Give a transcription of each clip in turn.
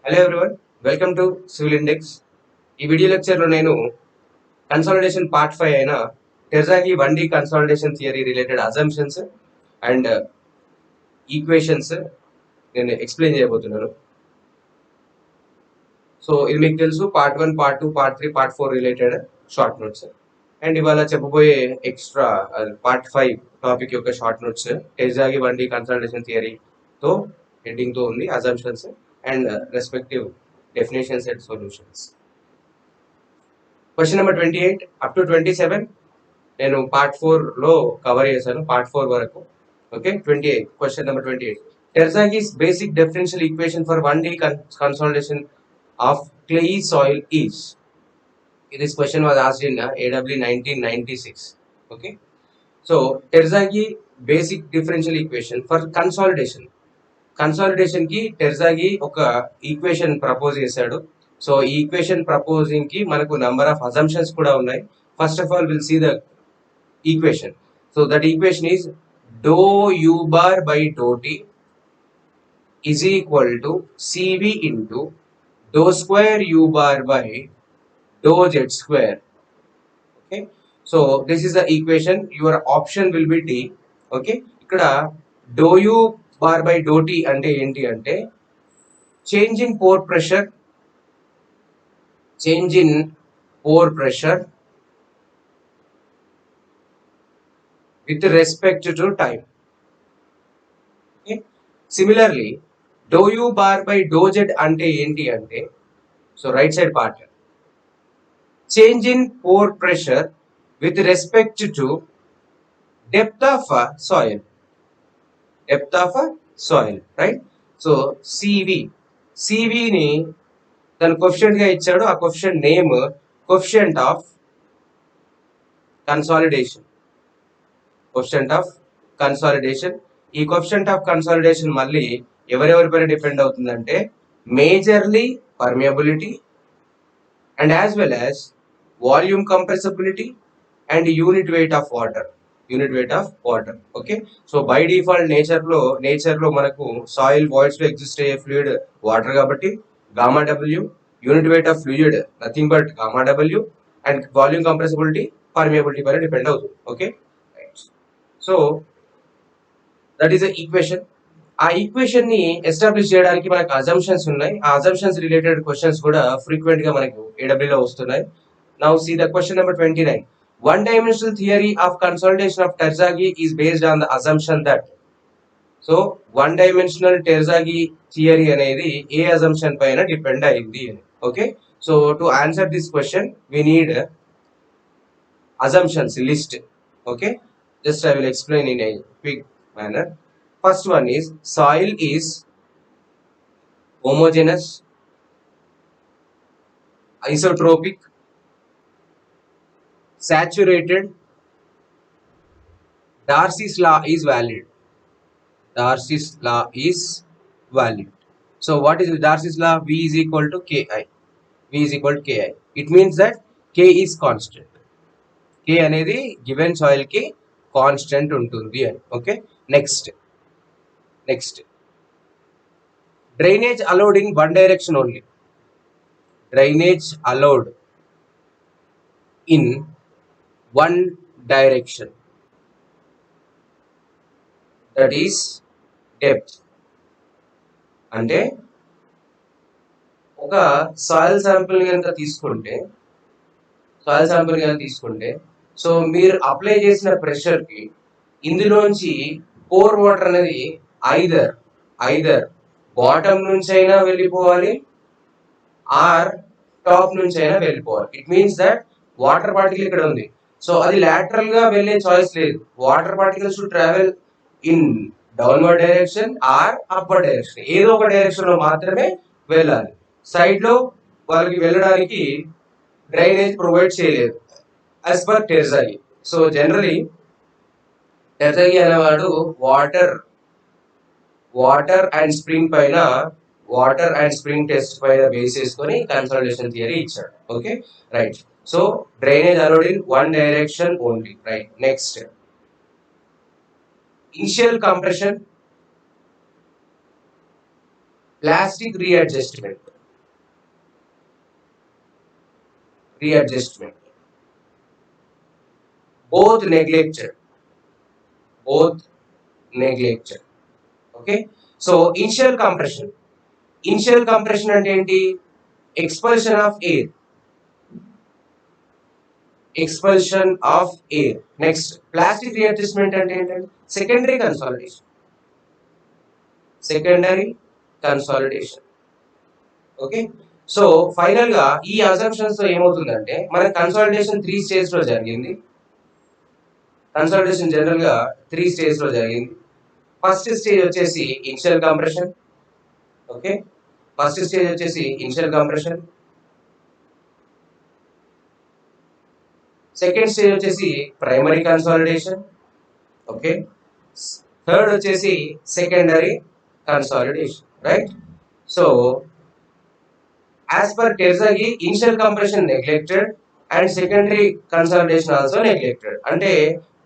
Hello everyone, welcome to civil index. ఈ video లెక్చర్లో నేను కన్సాలిడేషన్ పార్ట్ 5 అయిన టెర్జాగి 1D consolidation theory related assumptions and equations నేను explain చేయబోతున్నాను. సో ఇది మీకు తెలుసు, part 1, part 2, part 3, part 4 related short notes. And ఇవాళ చెప్పబోయే ఎక్స్ట్రా పార్ట్ 5 టాపిక్ యొక్క షార్ట్ నోట్స్ టెర్జాగి 1D కన్సాలిడేషన్ థియరీతో హెడ్డింగ్తో ఉంది, assumptions and respective definitions and solutions. Question number 28 up to 27 నేను పార్ట్ 4లో కవర్ చేశాను, పార్ట్ 4 వరకు. Okay, 28 question number 28. Terzaghi's basic differential equation for 1D consolidation of clayey soil is. This question was asked in AW 1996. Okay, so Terzaghi basic differential equation for consolidation. Consolidation కి Terzaghi ఒక equation propose చేశాడు. So ఈ equation proposing కి మనకు number of assumptions కూడా ఉన్నాయి. First of all will see the equation. So that equation is do U bar by do T is equal to CV into do square U bar by do Z square. Okay, so this is the equation. Your option will be D. Okay, ఇక్కడ do U bar by do tea అంటే ఏంటి అంటే change in pore pressure with respect to time. Okay, similarly dou u bar by dou z ante enti ante, so right side part, change in pore pressure with respect to depth of soil, right? So cv ni దాని coefficient గా ఇచ్చాడు. ఆ coefficient name coefficient of consolidation. ఈ coefficient of consolidation మళ్ళీ ఎవరెవరిపైన depend అవుతుందంటే majorly permeability and as well as volume compressibility and unit weight of water. Okay, so by default nature లో మనకు soil voids లో ఎగ్జిస్ట్ అయ్యే ఫ్లూయిడ్ వాటర్ కాబట్టి gamma W, unit weight of fluid nothing but gamma W, and volume compressibility permeability పైన depend అవుతుంది. Okay, so that is the equation. ఆ equation ని establish చేయడానికి మనకు అజంప్షన్స్ ఉన్నాయి. ఆ అజంప్షన్స్ రిలేటెడ్ క్వశ్చన్స్ కూడా ఫ్రీక్వెంట్ గా మనకు AW లో వస్తున్నాయి. Now see the question number 29. One dimensional theory of consolidation of Terzaghi is based on the assumption that. So one dimensional Terzaghi theory అనేది ఏ అజంప్షన్ పైన డిపెండ్ అయింది అని. Okay, so to answer this question we need assumptions list. Okay, just I will explain in a quick manner. First one is soil is homogeneous, isotropic, saturated. Darcy's law is valid. So what is Darcy's law? V is equal to Ki. It means that K is constant. K అనేది given soil కి constant ఉంటుంది అని. Okay, next drainage allowed in one direction only. That is depth. అంటే ఒక soil sample కనుక తీసుకుంటే so మీరు apply చేసిన ప్రెషర్ కి ఇందులోంచి పోర్ వాటర్ అనేది ఐదర్ బాటమ్ నుంచి అయినా వెళ్ళిపోవాలి ఆర్ టాప్ నుంచి అయినా వెళ్ళిపోవాలి. It means that water particle ఇక్కడ ఉంది, సో అది లాటరల్ గా వెళ్ళే చాయిస్ లేదు. Water particles to travel in downward direction are upward direction, ఏదో ఒక డైరెక్షన్ లో మాత్రమే వెళ్ళాలి. సైడ్ లో వాళ్ళకి వెళ్ళడానికి డ్రైనేజ్ ప్రొవైడ్ చేయలేదు యాజ్ పర్ టెర్జాగి. సో జనరలీ టెర్జాగి అనేవాడు వాటర్ అండ్ స్ప్రింగ్ టెస్ట్ పైన బేస్ చేసుకొని కన్సాలిడేషన్ థియరీ ఇచ్చాడు. Okay, right. So drainage allowed in one direction only. Right, next initial compression, plastic readjustment. readjustment. Both neglected. Both neglected. Okay. So initial compression. Initial compression అంటే ఏంటి? Expulsion of air. Expulsion of air. Next, plastic readjustment అంటే ఏంటంటే secondary consolidation. Secondary consolidation. Okay. So final గా ఈ assumptions తో ఏమవుతుందంటే మన consolidation 3 stage లో జరిగింది. కన్సాలిడేషన్ జనరల్ గా 3 స్టేజ్ లో జరిగింది. ఫస్ట్ స్టేజ్ వచ్చేసి initial compression. Okay. First stage వచ్చేసి ఇనిషియల్ కంప్రెషన్. సెకండ్ స్టేజ్ వచ్చేసి ప్రైమరీ కన్సాలిడేషన్. ఓకే. థర్డ్ వచ్చేసి secondary consolidation. Right. So as per Terzaghi, initial compression neglected and secondary consolidation also neglected. అంటే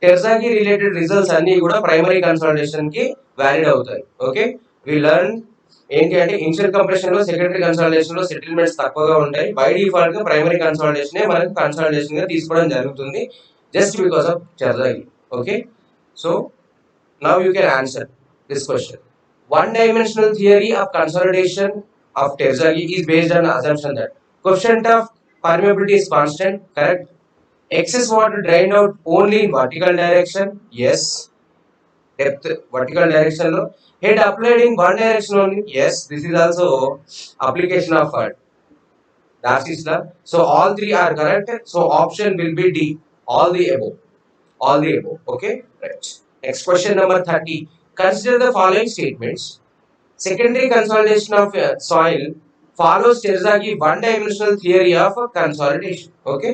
Terzaghi related results అన్ని కూడా primary consolidation కి valid అవుతాయి. Okay. we learn ఏంటి అంటే initial compression లో సెకండరీ కన్సాలిడేషన్ లో సెటిల్మెంట్స్ తక్కువగా ఉంటాయి. బై డిఫాల్ట్ గా ప్రైమరీ కన్సాలిడేషన్ మనకు కన్సాలిడేషన్ గా తీసుకోవడం జరుగుతుంది just because of Terzaghi. Okay. So now you can answer this question. One dimensional theory of consolidation of Terzaghi is based on assumption that coefficient of permeability is constant, correct? Excess water drained out only in vertical direction, yes. Depth vertical direction lo. Head applied in one direction only, yes. This is also application of Darcy's law. So all three are correct. So option will be D. All the above. All the above. Okay. Right. Next question number 30. Consider the following statements. Secondary consolidation of soil follows Terzaghi one-dimensional theory of consolidation. Okay.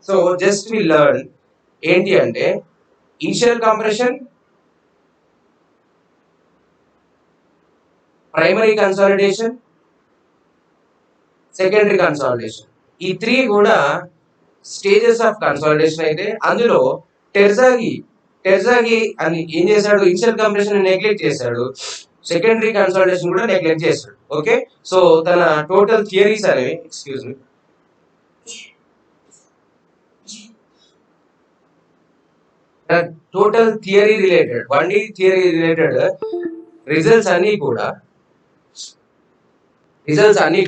So just we learn ఏంటి అంటే initial compression, primary consolidation, secondary consolidation. ఈ three కూడా stages of consolidation అయితే అందులో టెర్జాగి అని ఏం చేశాడు? Initial compression neglect చేశాడు, సెకండరీ కన్సాలిడేషన్ కూడా నెగ్లెక్ట్ చేశాడు. ఓకే. సో తన టోటల్ థియరీస్ అనేవి total theory related 1D theory related results అన్ని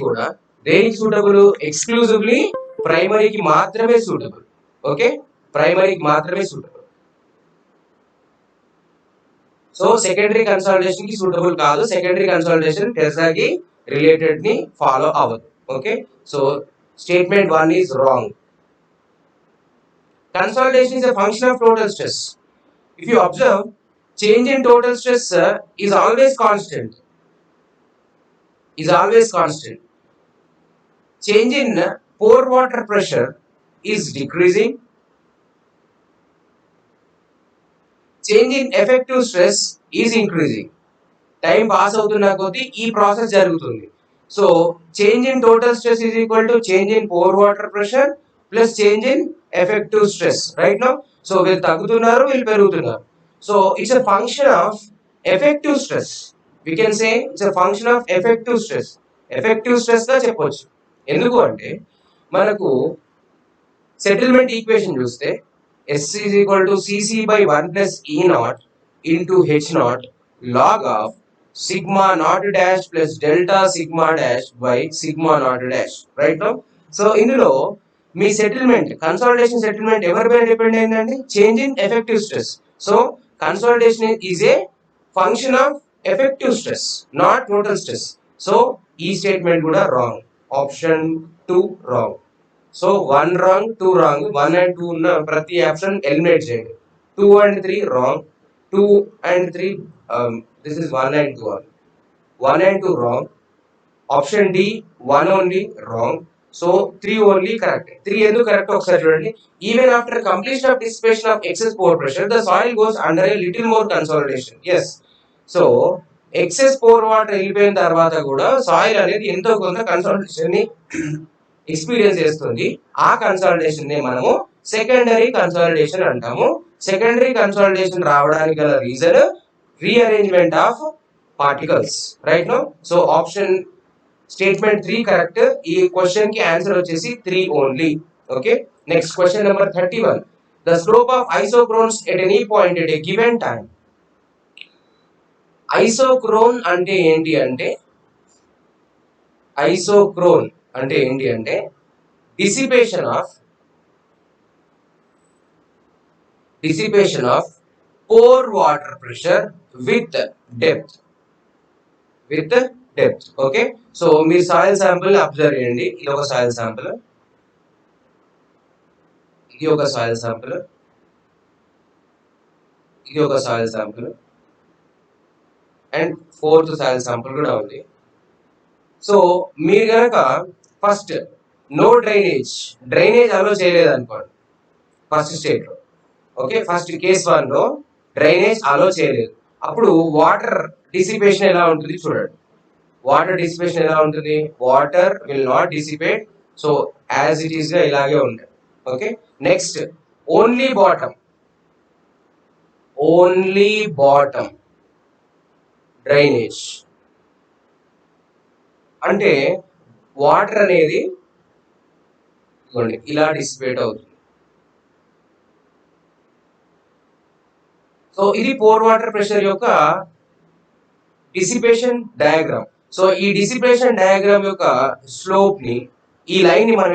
కూడా దేనికి సూటబుల్? ఎక్స్క్లూజివ్లీ ప్రైమరీకి మాత్రమే సూటబుల్. ఓకే. ప్రైమరీకి మాత్రమే సూటబుల్. సో సెకండరీ కన్సాలిడేషన్ కి సూటబుల్ కాదు. సెకండరీ కన్సాలిడేషన్ Terzaghi రిలేటెడ్ ని ఫాలో అవ్వదు. Okay. So statement 1 is wrong. Consolidation is a function of total stress. If you observe, change in total stress is always constant. Change in pore water pressure is decreasing. Change in effective stress is increasing. Time pass అవుతున్న కొద్దీ ఈ process జరుగుతుంది. So change in total stress is equal to change in pore water pressure plus change in effective stress. Right now so వీళ్ళు తగ్గుతున్నారు, వీళ్ళు పెరుగుతున్నారు. So it's a function of effective stress. We can say it's a function of effective stress. Effective stress గా చెప్పొచ్చు. ఎందుకు అంటే మనకు settlement equation చూస్తే S is equal to Cc by 1 plus E naught into H naught log of sigma naught dash plus delta sigma dash by sigma naught dash. Right now? So ఇందులో మీ settlement consolidation settlement ఎవరిపైన depend అయిందండి? Change in effective stress. So consolidation is a function of effective stress, not total stress. So ఈ statement కూడా wrong. Option 2 wrong. So 1 wrong, 2 wrong. 1 and 2 ఉన్న ప్రతి option eliminate చేయండి. 2 and 3 wrong. 2 and 3 this is 1 and 2 1 and 2 wrong. Option D 1 only wrong. So 3 only correct. 3 ఎందుకు correct ఒకసారి చూడండి. Even after completion of dissipation of excess pore pressure the soil goes under a little more consolidation. Yes. So excess pore water వెళ్ళిపోయిన తర్వాత కూడా soil అనేది ఎంతో కొంత consolidation ని ఎక్స్పీరియన్స్ చేస్తుంది. ఆ కన్సాలిడేషన్ ని మనము సెకండరీ కన్సాలిడేషన్ అంటాము. సెకండరీ కన్సాలిడేషన్ రావడానికి గల reason rearrangement of particles. Right no so option statement 3 correct. ఈ క్వశ్చన్ కి ఆన్సర్ వచ్చేసి 3 only. Okay, next question number 31. The slope of isochrones at any point at a given time. Isochrone అంటే ఏంటి అంటే dissipation of pore water pressure with depth okay. So మీరు soil sample observe చేయండి. ఇది ఒక soil sample, ఇది ఒక soil sample, ఇది ఒక soil sample and fourth soil sample కూడా ఉంది. సో మీరు కనుక ఫస్ట్ నో డ్రైనేజ్ అలో చేయలేదు అనుకోండి ఫస్ట్ స్టేట్ లో. ఓకే, ఫస్ట్ కేస్ 1 లో డ్రైనేజ్ అలో చేయలేదు. అప్పుడు వాటర్ డిసిపేషన్ ఎలా ఉంటుంది చూడండి. వాటర్ డిసిపేషన్ ఎలా ఉంటుంది? Water will not dissipate, so as it is గా ఇలాగే ఉంటుంది. Okay, next only bottom drainage అంటే వాటర్ అనేది ఇలా డిసిపేట్ అవుతుంది. సో ఇది పోర్ వాటర్ ప్రెషర్ యొక్క డిసిపేషన్ డయాగ్రామ్. సో ఈ డిసిపేషన్ డయాగ్రామ్ యొక్క స్లోప్ ని, ఈ లైన్ ని మనం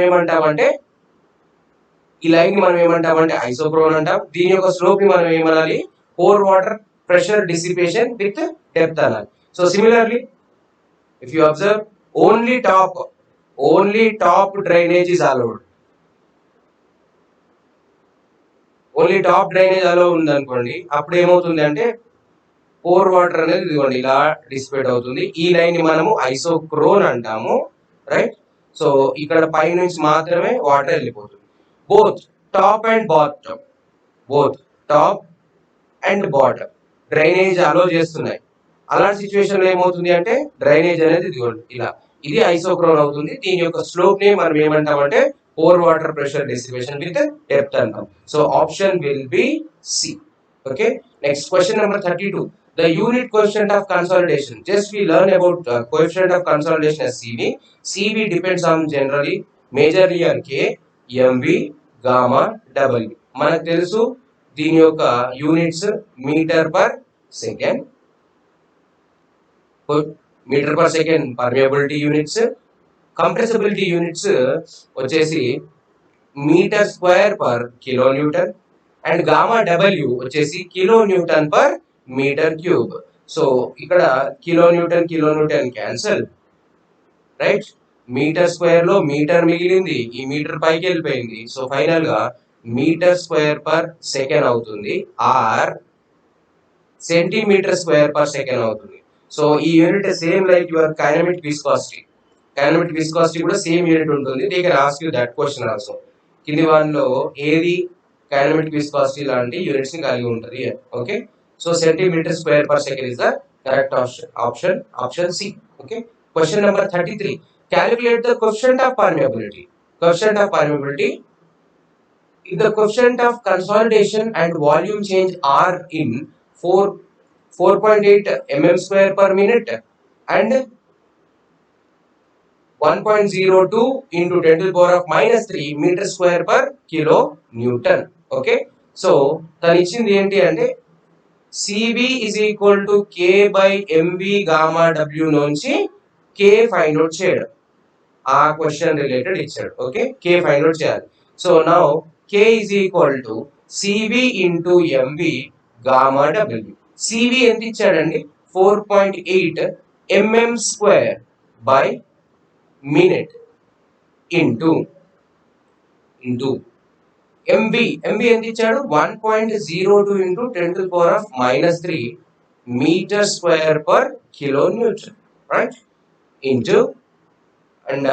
ఏమంటామంటే ఐసోక్రోన్ అంటాం. దీని యొక్క స్లోప్ ని మనం ఏమనాలి? Pore water pressure dissipation with depth అనాలి. So similarly if you observe, only top drainage is allowed. Only top drainage allow ఉంది అనుకోండి, అప్పుడు ఏమవుతుంది అంటే పోర్ వాటర్ అనేది ఇదిగోండి ఇలా డిసిపేట్ అవుతుంది. ఈ లైన్ ని మనము ఐసోక్రోన్ అంటాము, రైట్. సో ఇక్కడ పై నుంచి మాత్రమే వాటర్ వెళ్ళిపోతుంది. Both top and bottom drainage allow చేస్తున్నాయి. అలాంటి సిచ్యువేషన్ లో ఏమవుతుంది అంటే డ్రైనేజ్ అనేది ఇలా, ఇది ఐసోక్రోన్ అవుతుంది. దీని యొక్క స్లోప్ ని మనం ఏమంటామంటే pore water pressure dissipation with depth అంటాం. So option will be C. Okay, next question number 32. The unit coefficient of consolidation. Just we learn about coefficient of consolidation as CV. CV depends on majorly on K, MV, gamma, W. మనకు తెలుసు దీని యొక్క units metre per second, permeability units, compressibility units వచ్చేసి metre square per kilo newton and gamma W వచ్చేసి kilo newton per metre cube. So ఇక్కడ kilo newton cancel, right. Metre square లో metre మిగిలింది, ఈ మీటర్ పైకి వెళ్ళిపోయింది. సో ఫైనల్ గా metre square per second అవుతుంది, or centimetre square per second అవుతుంది. సో ఈ unit same like your kinematic viscosity కూడా సేమ్ యూనిట్ ఉంటుంది. They can ask you that question also. కింది వాటిలో ఏది కైనమెటిక్ విస్కాసిటీ లాంటి యూనిట్స్ ని కలిగి ఉంటుంది? Okay, so centimetre square per second is the correct option C. Okay, question number 33. Calculate the coefficient of permeability. If the coefficient of consolidation and volume change are in 4.8 mm square per minute and 1.02 into 10 to the power of minus 3 meter square per kilo Newton. Okay, so తను ఇచ్చింది ఏంటి అంటే CV is equal to K by MV gamma W నుంచి K find out చేయడం. ఆ question related ఇచ్చాడు. Okay, K find out చేయాలి. So now K is equal to CV into MV gamma W. CV ఎంత ఇచ్చాడండి? 4.8 mm square by minute into MV ఎంత ఇచ్చాడు? 1.02 into 10 to the power of minus 3 meter square per kilo Newton, right? Into and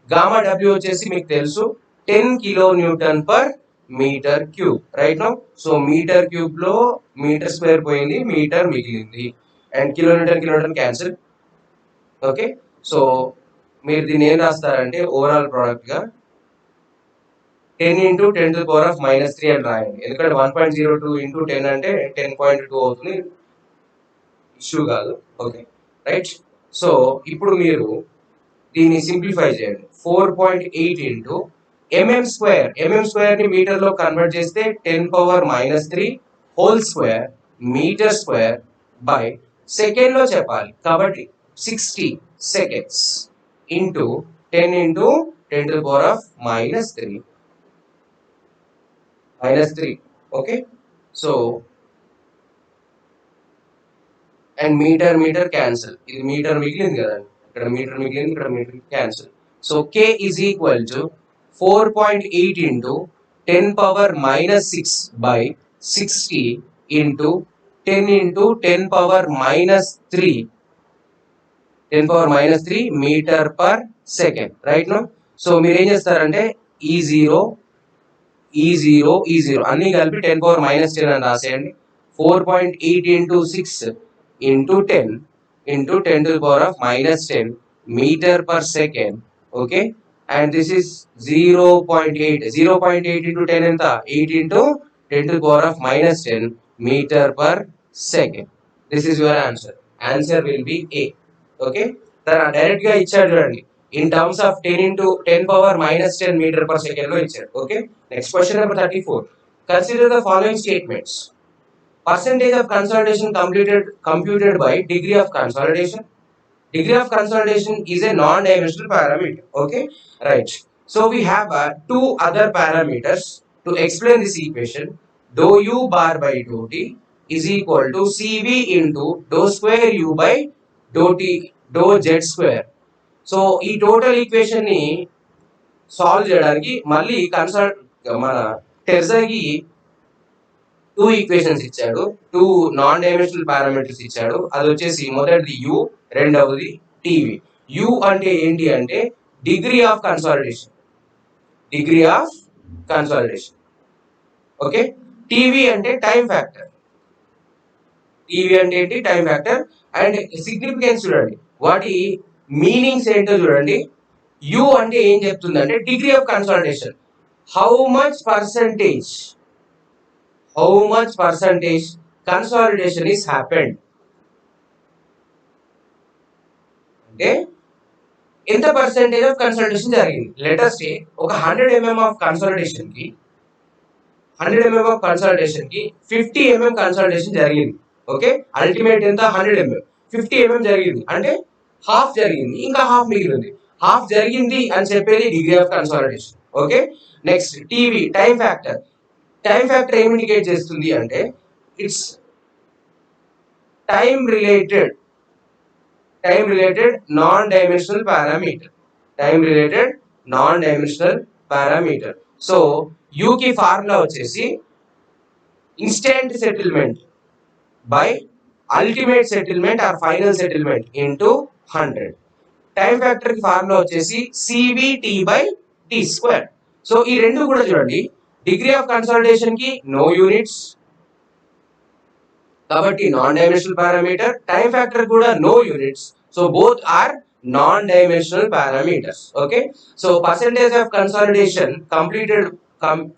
gamma W వచ్చేసి మీకు తెలుసు 10 kilo newton per metre cube, right now. So metre cube లో metre square పోయింది, metre మిగిలింది and kilo newton cancel. Okay, so మీరు దీన్ని ఏం రాస్తారంటే overall product గా 10 into 10 to the power of minus 3 అని రాయండి. ఎందుకంటే 1.02 into 10 అంటే 10.2 అవుతుంది, ఇష్యూ కాదు. Okay, right. సో ఇప్పుడు మీరు దీన్ని సింప్లిఫై చేయండి. 4.8 into mm square ని మీటర్ లో కన్వర్ట్ చేస్తే 10⁻³ whole square metre square by second లో చెప్పాలి కాబట్టి 60 seconds into 10 into 10⁻³ -3. Okay so and metre cancel, ఇది మీటర్ మిగిలింది కదండి, ఇక్కడ మీటర్ మిగిలింది, ఇక్కడ metre cancel. So k is equal to 4.8 into 10⁻⁻6 by 60 into 10 into 10⁻⁻3 metre per second, right no. So మీరు ఏం చేస్తారంటే ఈ జీరో అన్ని కలిపి 10⁻⁻10 అని రాసేయండి. 4.8 into 6 into 10 into 10⁻⁻10 metre per second. Okay and this is 0.8 into 10 ఎంత, 8 into 10⁻⁻10 metre per second. This is your answer. Answer will be A. Okay direct గా ఇచ్చాడు చూడండి, in terms of 10 into 10⁻⁻10 metre per second లో ఇచ్చాడు. Okay next question number 34. Consider the following statements. Percentage of consolidation computed by degree of consolidation. Degree of consolidation is a non-dimensional parameter. Okay, right. So we have two other parameters to explain this equation. Dou u bar by dou t is equal to cv into dou square u by dou t dou z square. So ఈ total equation ని solve చేయడానికి మళ్ళీ మన టెర్జాకి 2 equations ఇచ్చాడు, 2 non dimensional parameters ఇచ్చాడు. అది వచ్చేసి మొదటిది u, రెండవది టీవీ. u అంటే ఏంటి అంటే degree of consolidation, okay. TV అంటే టైం ఫ్యాక్టర్, అండ్ సిగ్నిఫికెన్స్ చూడండి, వాటి మీనింగ్స్ ఏంటో చూడండి. u అంటే ఏం చెప్తుందంటే degree of consolidation, how much percentage consolidation is happened. అంటే ఎంత పర్సెంటేజ్ ఆఫ్ కన్సాలిడేషన్ జరిగింది. లెట్ us say ఒక 100 mm ఆఫ్ కన్సాలిడేషన్ కి 50 mm కన్సాలిడేషన్ జరిగింది. ఓకే అల్టిమేట్ ఎంత 100 mm, 50 mm జరిగింది అంటే హాఫ్ జరిగింది, ఇంకా హాఫ్ మిగిలింది. హాఫ్ జరిగింది అని చెప్పేది degree of consolidation. Okay next TV time factor ఏం ఇండికేట్ చేస్తుంది అంటే it's time related non dimensional parameter. So U కి ఫార్ములా వచ్చేసి instant settlement by ultimate settlement or final settlement into 100. Time factor కి ఫార్ములా వచ్చేసి CVT by T square. So ఈ రెండు కూడా చూడండి, డిగ్రీ ఆఫ్ కన్సాలిడేషన్ కి నో యూనిట్స్ కాబట్టి non dimensional parameter, time factor కూడా no units, so both are non dimensional parameters. Okay so percentage of consolidation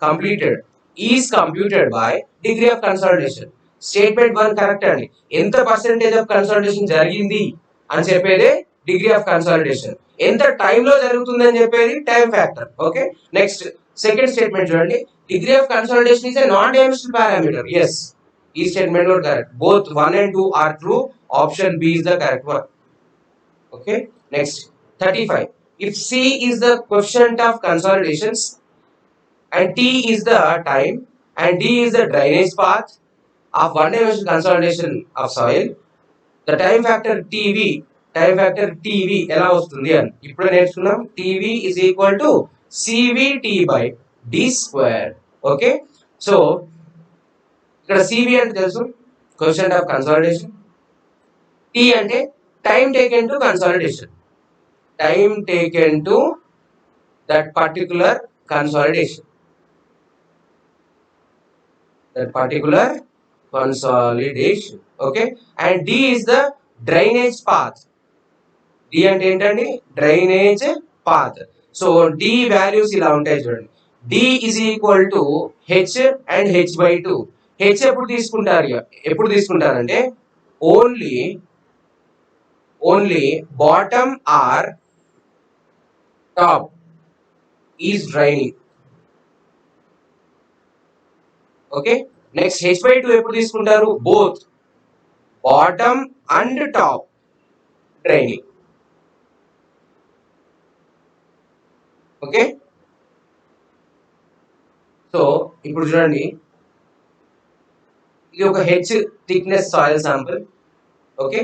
completed is computed by degree of consolidation. Statement 1 correct అండి. ఎంత percentage of consolidation జరిగింది అని చెప్పేదే degree of consolidation, ఎంత టైంలో జరుగుతుంది అని చెప్పేది time factor. Okay next second statement చూడండి, degree of consolidation is a non dimensional parameter. Yes ఈ స్టేట్మెంట్ కూడా correct. Both 1 and 2 are true. Option B is the correct one. Okay next 35. If C is the coefficient of consolidations and T is the time and D is the drainage path of one dimensional consolidation of soil, the time factor TV ఎలా వస్తుంది అని ఇప్పుడు నేర్చుకున్నాం. TV is equal to CVT by D square. Okay so ఇక్కడ CV అంటే తెలుసు, coefficient of consolidation. T అంటే time taken to consolidation, time taken to that particular consolidation. Okay and D is the drainage path. D అంటే ఏంటండి drainage path. So D values ఇలా ఉంటాయి చూడండి. D is equal to H and H/2. H ఎప్పుడు తీసుకుంటారంటే only bottom or top is draining. Okay, next h/2 ఎప్పుడు తీసుకుంటారు? Both bottom and top draining. Okay, so ఇప్పుడు చూడండి, ఇది ఒక H thickness soil sample. Okay,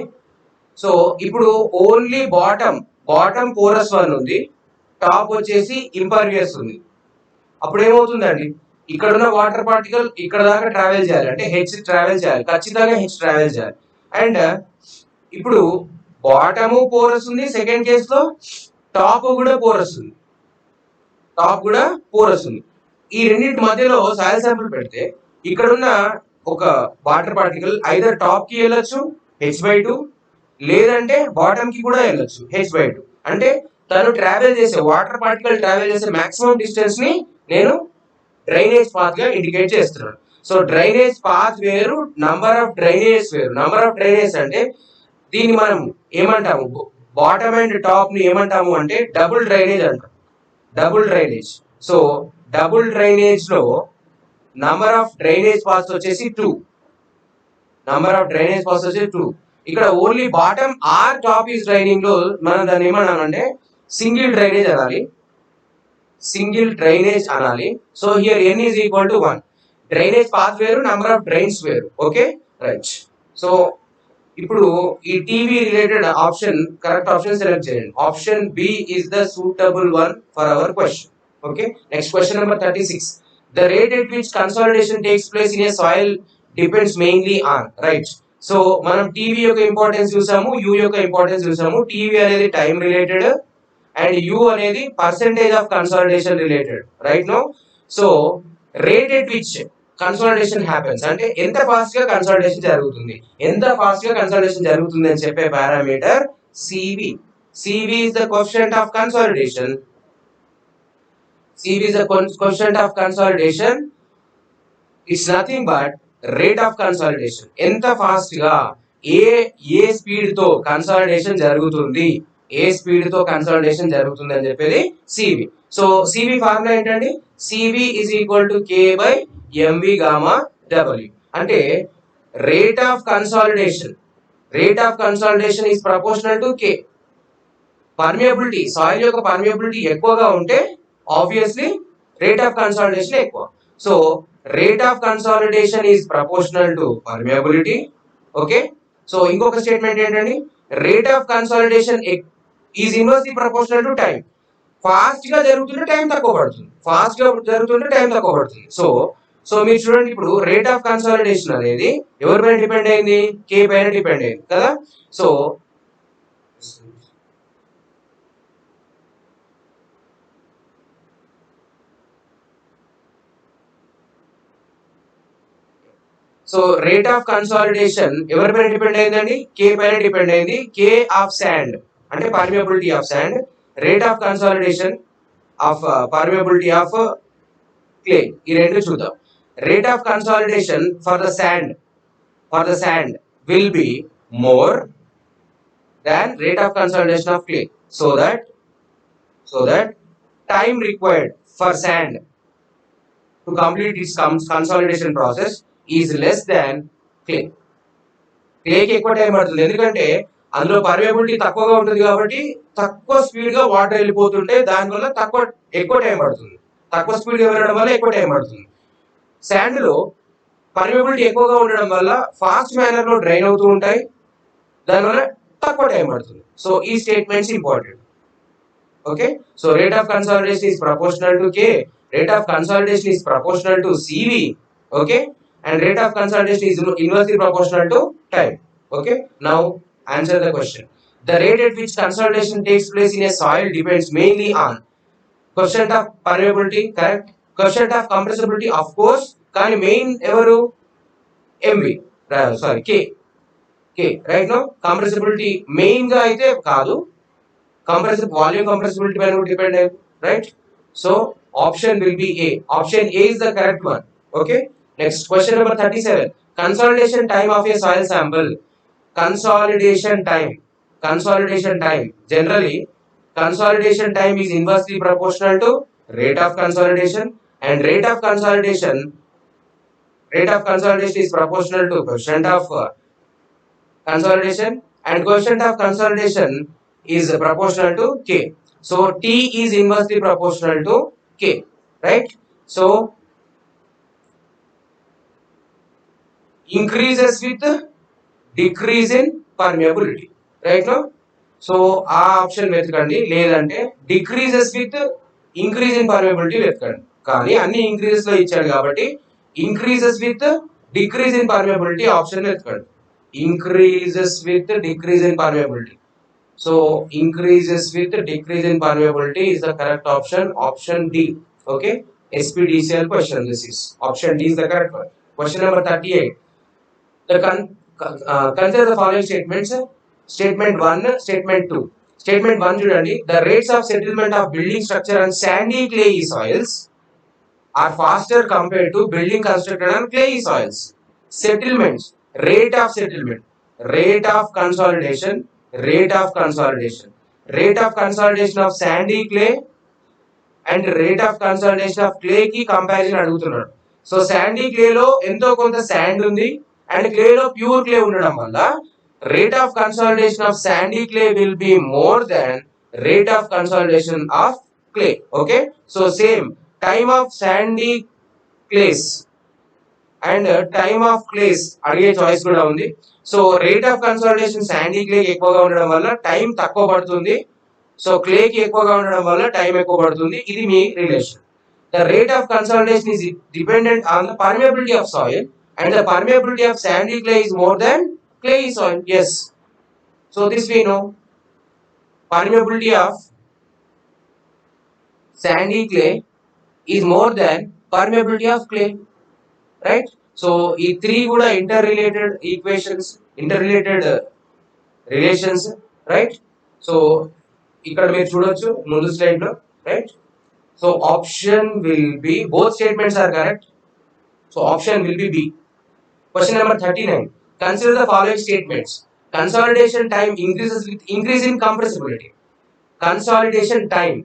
so ఇప్పుడు ఓన్లీ బాటమ్ పోరస్ 1 ఉంది, టాప్ వచ్చేసి ఇంపర్వియస్ ఉంది. అప్పుడు ఏమవుతుందండి, ఇక్కడ ఉన్న వాటర్ పార్టికల్ ఇక్కడ దాకా ట్రావెల్ చేయాలి, అంటే హెచ్ ట్రావెల్ చేయాలి, ఖచ్చితంగా హెచ్ ట్రావెల్ చేయాలి. అండ్ ఇప్పుడు బాటము పోరస్ ఉంది, సెకండ్ కేస్ లో టాప్ కూడా పోరస్ ఉంది, ఈ రెండింటి మధ్యలో సాయిల్ శాంపుల్ పెడితే ఇక్కడున్న ఒక వాటర్ పార్టికల్ ఐదర్ టాప్ కి వెళ్ళొచ్చు h/2, లేదంటే బాటమ్ కి కూడా వెళ్ళొచ్చు h/2. అంటే తను ట్రావెల్ చేసే వాటర్ పార్టికల్ ట్రావెల్ చేసే మాక్సిమం డిస్టెన్స్ ని నేను డ్రైనేజ్ పాత్ గా ఇండికేట్ చేస్తున్నాను. సో డ్రైనేజ్ పాత్ వేరు, నంబర్ ఆఫ్ డ్రైనేజ్ వేరు. నంబర్ ఆఫ్ డ్రైనేజ్ అంటే దీన్ని మనం ఏమంటాము, బాటమ్ అండ్ టాప్ ని ఏమంటాము అంటే డబుల్ డ్రైనేజ్ అంటాం, double drainage. So double drainage లో నంబర్ ఆఫ్ డ్రైనేజ్ పాత్స్ వచ్చేసి 2, ఇక్కడ only bottom or top is draining లో మనం దాన్ని ఏమన్నామంటే సింగిల్ డ్రైనేజ్ అనాలి. So here n is equal to 1. Drainage path వేరు, నంబర్ ఆఫ్ డ్రైన్స్ వేరు. Okay, right. సో ఇప్పుడు ఈ TV related option, correct option select చేయండి. Option B is the suitable one for our question. Okay, next question number 36. The rate at which consolidation takes place in a soil depends mainly on, right? So మనం TV యొక్క importance చూసాము, U యొక్క importance చూసాము. TV అనేది time related and U అనేది percentage of consolidation related, right no. So rate at which consolidation happens అంటే ఎంత fast గా కన్సాలిడేషన్ జరుగుతుంది, అని చెప్పే parameter CV. CV is the coefficient of consolidation. It's nothing but rate of consolidation. ఎంత fast గా a speed తో consolidation జరుగుతుంది, అని చెప్పేది సివి. సో సివి ఫార్ములా ఏంటండి, CV is equal to K by MV gamma W. అంటే rate of consolidation is proportional to K. Permeability, soil యొక్క permeability ఎక్కువగా ఉంటే ఆబ్వియస్లీ రేట్ ఆఫ్ కన్సాలిడేషన్ ఎక్కువ. So rate of consolidation is proportional to permeability. Okay, so ఇంకొక statement ఏంటండి, rate of consolidation is inversely proportional to time. Fast గా జరుగుతుంటే time తక్కువ పడుతుంది. సో మీరు చూడండి, ఇప్పుడు రేట్ ఆఫ్ కన్సాలిడేషన్ అనేది ఎవరి పైన డిపెండ్ అయింది, కే పైన డిపెండ్ అయింది కదా. సో రేట్ ఆఫ్ కన్సాలిడేషన్ ఎవరి పైన డిపెండ్ అయిందండి, కే పైన డిపెండ్ అయింది. కే ఆఫ్ శాండ్ అంటే permeability of sand, rate of consolidation of permeability of clay. ఈ రెండు చూద్దాం. Rate of consolidation for the sand will be more than rate of consolidation of clay. So that time required for sand to complete its consolidation process is less than clay. క్లేకి ఎక్కువ time పడుతుంది, ఎందుకంటే అందులో permeability తక్కువగా ఉంటుంది కాబట్టి తక్కువ speed గా water వెళ్ళిపోతుంటే దానివల్ల ఎక్కువ టైం పడుతుంది. తక్కువ స్పీడ్ గా వెళ్ళడం వల్ల ఎక్కువ టైం పడుతుంది. శాండ్ లో పర్మియబిలిటీ ఎక్కువగా ఉండడం వల్ల ఫాస్ట్ మేనర్ లో డ్రైన్ అవుతూ ఉంటాయి, దానివల్ల తక్కువ టైం పడుతుంది. సో ఈ statements important. Okay, so rate of consolidation is proportional to K, rate of consolidation is proportional to CV. Okay, and rate of consolidation is inversely proportional to time. Okay, now answer the question. The rate at which consolidation takes place in a soil depends mainly on coefficient of permeability, correct, coefficient of compressibility of course, కానీ main ఎవరు, MV, sorry కే, right no. Compressibility main గా అయితే కాదు, volume compressibility పైన depend అయ్యి, right. So option will be A. Option A is the correct one. Okay, next question number 37. Consolidation time of a soil sample. Consolidation time generally consolidation time is inversely proportional to rate of consolidation, and rate of consolidation Rate of consolidation is proportional to quotient of consolidation, and quotient of consolidation is proportional to K. So T is inversely proportional to K, right? So increases with decrease in permeability, right now. So ఆ option వెతకండి, లేదంటే decreases with increase in permeability వెతకండి. కానీ అన్ని increases లో ఇచ్చాడు కాబట్టి increases with decrease in permeability option వెతకండి. Increases with decrease in permeability. So increases with decrease in permeability is the correct option, option D. Okay, SPDCL question, this is option D is the correct one. Question number 38. Consider the following statements. Statement 1, statement 2. Statement 1 చూడండి, the rates of settlement of building structure on sandy clayey soils are faster compared to building constructed on clayey soils. Settlements, rate of settlement, rate of consolidation, rate of consolidation, rate of consolidation of sandy clay and rate of consolidation of clay కి comparison అడుగుతున్నాడు. So Sandy clay లో ఎంతో కొంత sand ఉంది and clay లో pure clay ఉండడం వల్ల rate of consolidation of sandy clay will be more than rate of consolidation of clay. Okay, so same time of sandy clays and time of clays అడిగే choice కూడా ఉంది. So rate of consolidation Sandy clay ఎక్కువగా ఉండడం వల్ల time తక్కువ పడుతుంది, so clay కి ఎక్కువగా ఉండడం వల్ల టైం ఎక్కువ పడుతుంది. ఇది మీ relation. The rate of consolidation is dependent on the permeability of soil and the permeability of sandy clay is more than clayey soil. Yes, so this we know. Permeability of sandy clay is more than permeability of clay, right? So ఈ three కూడా interrelated equations, interrelated relations, right? So ఇక్కడ మీరు చూడొచ్చు ముందు slide లో, right? So option will be, both statements are correct, so option will be B. Question number 39. Consider the following statements. Consolidation time increases with increase in compressibility. Consolidation time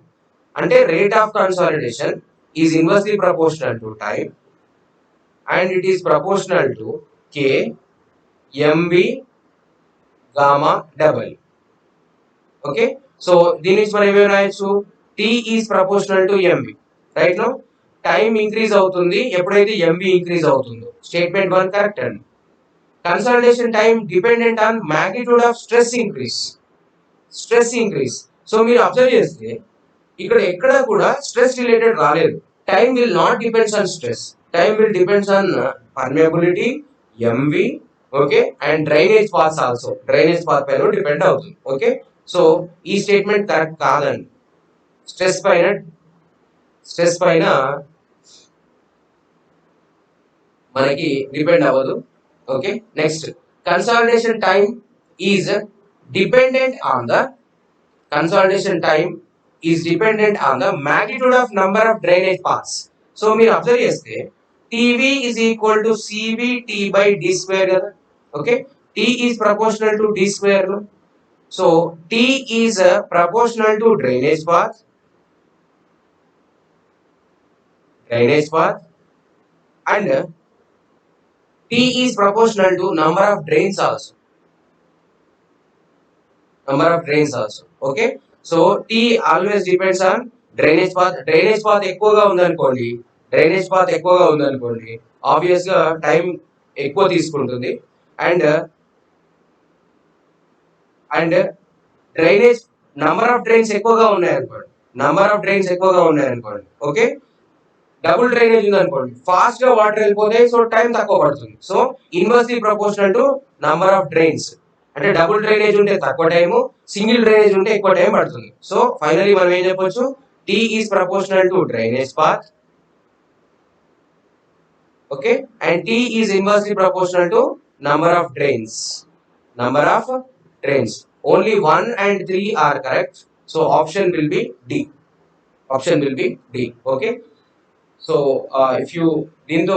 అంటే rate of consolidation is inversely proportional to time and it is proportional to K MV gamma double. Okay, so దీని నుంచి మనం ఏమేమి రాయొచ్చు, T is proportional to MV, right? No, time increase అవుతుంది ఎప్పుడైతే MV increase అవుతుందో. Statement 1 correct అండి. Consolidation time dependent on magnitude of stress increase. Stress increase. So మీరు అబ్జర్వ్ చేస్తే ఇక్కడ ఎక్కడ కూడా స్ట్రెస్ రిలేటెడ్ రాలేదు. Time will not depends on stress, time will depends on permeability, MV, okay, and drainage path also, drainage path పైన depend అవుతుంది. Okay, so ఈ statement correct కాదండి. స్ట్రెస్ పైన మనకి డిపెండ్ అవ్వదు. Okay, next consolidation time is dependent on the consolidation time is dependent on the magnitude of number of drainage paths. So మీరు observe చేస్తే TV is equal to CV T by D square కదా. Okay, T is proportional to D square. So T is proportional to drainage path and T is proportional to number of drains also. Okay, so T always depends on drainage path. Drainage path ఎక్కువగా ఉందనుకోండి, obvious గా time ఎక్కువ తీసుకుంటుంది and drainage number of drains ఎక్కువగా ఉన్నాయనుకోండి, okay, double drainage ఉందనుకోండి, fast గా water వెళ్ళిపోతాయి, సో టైం తక్కువ పడుతుంది. So inversely proportional to number of drains. అంటే డబుల్ డ్రైనేజ్ ఉంటే తక్కువ టైము, సింగిల్ డ్రైనేజ్ ఉంటే ఎక్కువ టైం పడుతుంది. సో ఫైనలీ మనం ఏం చెప్పొచ్చు, T is proportional to drainage path, okay, and T is inversely proportional to number of drains. Only 1 and 3 are correct, so option will be D. Okay, so if you దీంతో